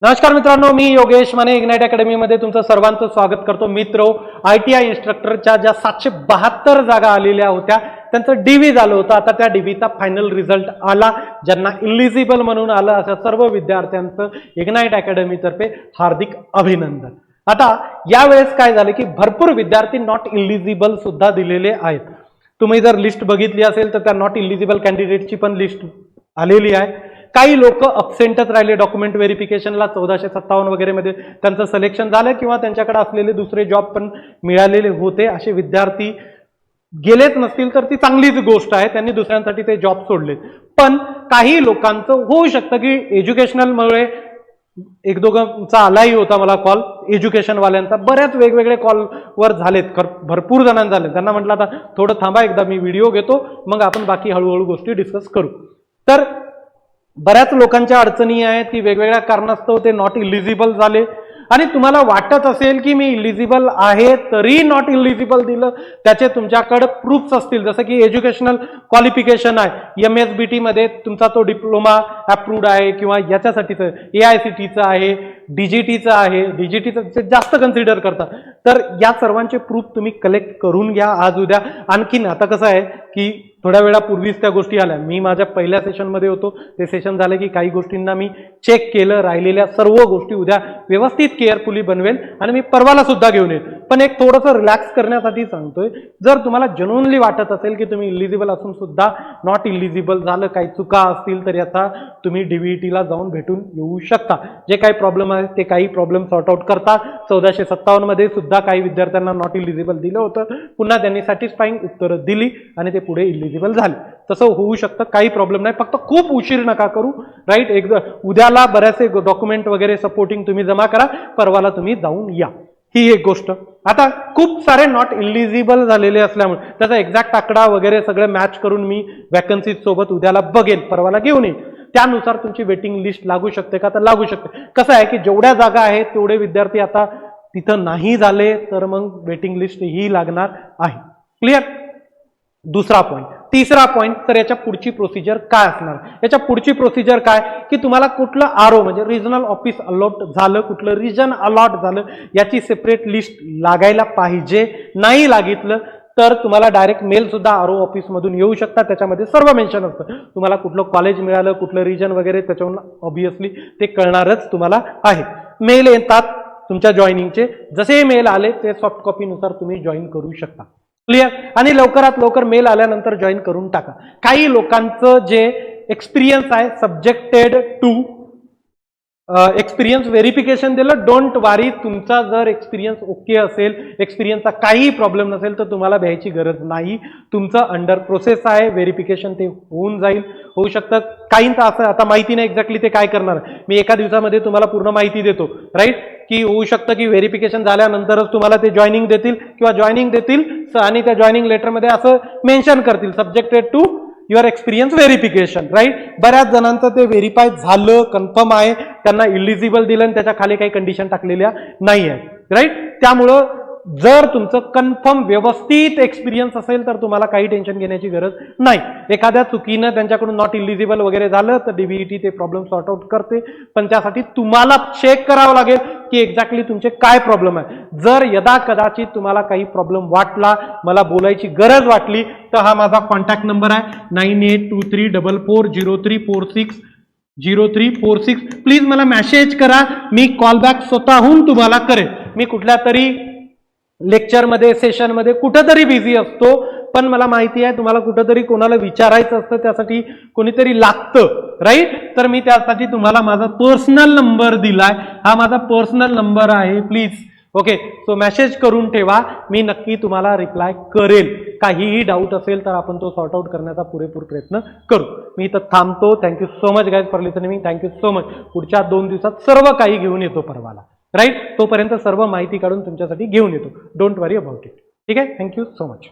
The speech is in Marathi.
नमस्कार मित्रांनो, मी योगेश माने इग्नाइट अकॅडमीमध्ये तुमचं सर्वांचं स्वागत करतो. मित्र, ITI इन्स्ट्रक्टरच्या ज्या 772 जागा आलेल्या होत्या त्यांचं डीव्ही झालं होतं. आता त्या डीव्हीचा फायनल रिझल्ट आला. ज्यांना इलिजिबल म्हणून आलं अशा सर्व विद्यार्थ्यांचं इग्नाइट अकॅडमीतर्फे हार्दिक अभिनंदन. आता यावेळेस काय झालं की भरपूर विद्यार्थी नॉट इलिजिबल सुद्धा दिलेले आहेत. तुम्ही जर लिस्ट बघितली असेल तर त्या नॉट इलिजिबल कॅन्डिडेटची पण लिस्ट आलेली आहे. काही लोक अब्सेंटच राहिले डॉक्युमेंट व्हेरिफिकेशनला 1457 वगैरे मध्ये त्यांचं सिलेक्शन झालं किंवा त्यांच्याकडे असलेले दुसरे जॉब पण मिळालेले होते. असे विद्यार्थी गेलेच नसतील तर ती चांगलीच गोष्ट आहे, त्यांनी दुसऱ्यांसाठी ते जॉब सोडले. पण काही लोकांचं होऊ शकतं की एज्युकेशनलमुळे एक दोघांचा आलाही होता मला कॉल एज्युकेशन वाल्यांचा, बऱ्याच वेगवेगळे कॉलवर झालेत, भरपूर जणांना झाले. त्यांना म्हटलं आता थोडं थांबा, एकदा मी व्हिडिओ घेतो मग आपण बाकी हळूहळू गोष्टी डिस्कस करू. तर बऱ्याच लोकांच्या अडचणी आहेत की वेगवेगळ्या कारणास्तव ते नॉट इलिजिबल झाले आणि तुम्हाला वाटत असेल की मी इलिजिबल आहे तरी नॉट इलिजिबल दिलं, त्याचे तुमच्याकडे प्रूफ्स असतील, जसं की एज्युकेशनल क्वालिफिकेशन आहे, MSBT मध्ये तुमचा तो डिप्लोमा अप्रूव्ड आहे किंवा याच्यासाठीचं AICTचं आहे, DGTचं आहे, DGTचं जास्त कन्सिडर करतात. तर या सर्वांचे प्रूफ तुम्ही कलेक्ट करून घ्या आज उद्या. आणखीन आता कसं आहे की थोड्या वेळापूर्वीच त्या गोष्टी आल्या, मी माझ्या पहिल्या सेशनमध्ये होतो, ते सेशन झालं की काही गोष्टींना मी चेक केलं, राहिलेल्या सर्व गोष्टी उद्या व्यवस्थित केअरफुली बनवेल आणि मी परवाला सुद्धा घेऊन येईल. पण एक थोडंसं रिलॅक्स करण्यासाठी सांगतोय, जर तुम्हाला जेन्युइनली वाटत असेल की तुम्ही इलिजिबल असून सुद्धा नॉट इलिजिबल झालं, काही चुका असतील तर याचा तुम्ही DVETला जाऊन भेटून येऊ शकता. जे काही प्रॉब्लेम आहेत ते काही प्रॉब्लेम सॉर्ट आउट करतात. 1457 मध्ये सुद्धा काही विद्यार्थ्यांना नॉट इलिजिबल दिलं होतं, पुन्हा त्यांनी सॅटिस्फाईंग उत्तरं दिली आणि ते पुढे इलिजिबल झाले. तसं होऊ शकतं, काही प्रॉब्लेम नाही, फक्त खूप उशीर नका करू. राईट, एकदा उद्याला बरेचसे डॉक्युमेंट वगैरे सपोर्टिंग तुम्ही जमा करा, परवाला तुम्ही जाऊन या. ही एक गोष्ट. आता खूप सारे नॉट इलिजिबल झालेले असल्यामुळे त्याचा एक्झॅक्ट आकडा वगैरे सगळं मॅच करून मी वॅकन्सी सोबत उद्याला बघेन, परवाला घेऊन येईन. त्यानुसार तुमची वेटिंग लिस्ट लागू शकते का, तर लागू शकते. कसं आहे की जेवढ्या जागा आहेत तेवढे विद्यार्थी आता तिथं नाही झाले तर मग वेटिंग लिस्ट ही लागणार आहे. क्लिअर. दुसरा पॉईंट. तिसरा पॉईंट, तर याच्या पुढची प्रोसिजर काय असणार? याच्या पुढची प्रोसिजर काय की तुम्हाला कुठलं RO म्हणजे रिजनल ऑफिस अलॉट झालं, कुठलं रिजन अलॉट झालं याची सेपरेट लिस्ट लागायला पाहिजे. नाही लागितलं तर तुम्हाला डायरेक्ट मेल सुद्धा RO ऑफिसमधून येऊ शकतात. त्याच्यामध्ये सर्व मेन्शन असतं, तुम्हाला कुठलं कॉलेज मिळालं, कुठलं रिजन वगैरे, त्याच्यावरून ऑब्विसली ते कळणारच तुम्हाला आहे. मेल येतात तुमच्या जॉईनिंगचे, जसे मेल आले ते सॉफ्ट कॉपीनुसार तुम्ही जॉईन करू शकता. क्लिअर. आणि लवकरात लवकर मेल आल्यानंतर जॉईन करून टाका. काही लोकांचं जे एक्सपिरियन्स आहे सब्जेक्टेड टू एक्सपिरियन्स व्हेरिफिकेशन दिलं. डोंट वारी, तुमचा जर एक्सपिरियन्स ओके असेल, एक्सपिरियन्सचा काही प्रॉब्लेम नसेल तर तुम्हाला भ्यायची गरज नाही. तुमचं अंडर प्रोसेस आहे, व्हेरिफिकेशन ते होऊन जाईल. होऊ शकतं काहींचं असं, आता माहिती नाही एक्झॅक्टली ते काय करणार, मी एका दिवसामध्ये तुम्हाला पूर्ण माहिती देतो. राईट, की होऊ शकतं की व्हेरिफिकेशन झाल्यानंतरच तुम्हाला ते जॉईनिंग देतील किंवा जॉईनिंग देतील आणि त्या जॉईनिंग लेटरमध्ये असं मेन्शन करतील subjected to your experience verification. Right, बऱ्याच जणांचं ते व्हेरीफाय झालं, कन्फर्म आहे, त्यांना इलिजिबल दिलं आणि त्याच्या खाली काही कंडिशन टाकलेल्या नाही आहे. राईट, त्यामुळं जर तुमचं कन्फर्म व्यवस्थित एक्सपिरियन्स असेल तर तुम्हाला काही टेन्शन घेण्याची गरज नाही. एखाद्या चुकीनं त्यांच्याकडून नॉट इलिजिबल वगैरे झालं तर DVET ते प्रॉब्लेम सॉर्ट आउट करते, पण त्यासाठी तुम्हाला चेक करावं लागेल की एक्झॅक्टली तुमचे काय प्रॉब्लेम आहे. जर यदा कदाचित तुम्हाला काही प्रॉब्लेम वाटला, मला बोलायची गरज वाटली, तर हा माझा कॉन्टॅक्ट नंबर आहे 9823440346. प्लीज मला मेसेज करा, मी कॉल बॅक स्वतःहून तुम्हाला करेन. मी कुठल्या तरी लेक्चरमध्ये, सेशनमध्ये कुठंतरी बिझी असतो, पण मला माहिती आहे तुम्हाला कुठंतरी कोणाला विचारायचं असतं, त्यासाठी कोणीतरी लागतं. राईट, तर मी त्यासाठी तुम्हाला माझा पर्सनल नंबर दिलाय, हा माझा पर्सनल नंबर आहे. प्लीज ओके, सो मेसेज करून ठेवा, मी नक्की तुम्हाला रिप्लाय करेल. काहीही डाऊट असेल तर आपण तो सॉर्ट आउट करण्याचा पुरेपूर प्रयत्न करू. मी इथं थांबतो. Thank you so much guys for listening. Thank you so much. पुढच्या 2 दिवसात सर्व काही घेऊन येतो परवाला. राईट, तोपर्यंत सर्व माहिती काढून तुमच्यासाठी घेऊन येतो. Don't worry about it. ठीक आहे, थँक्यू सो मच.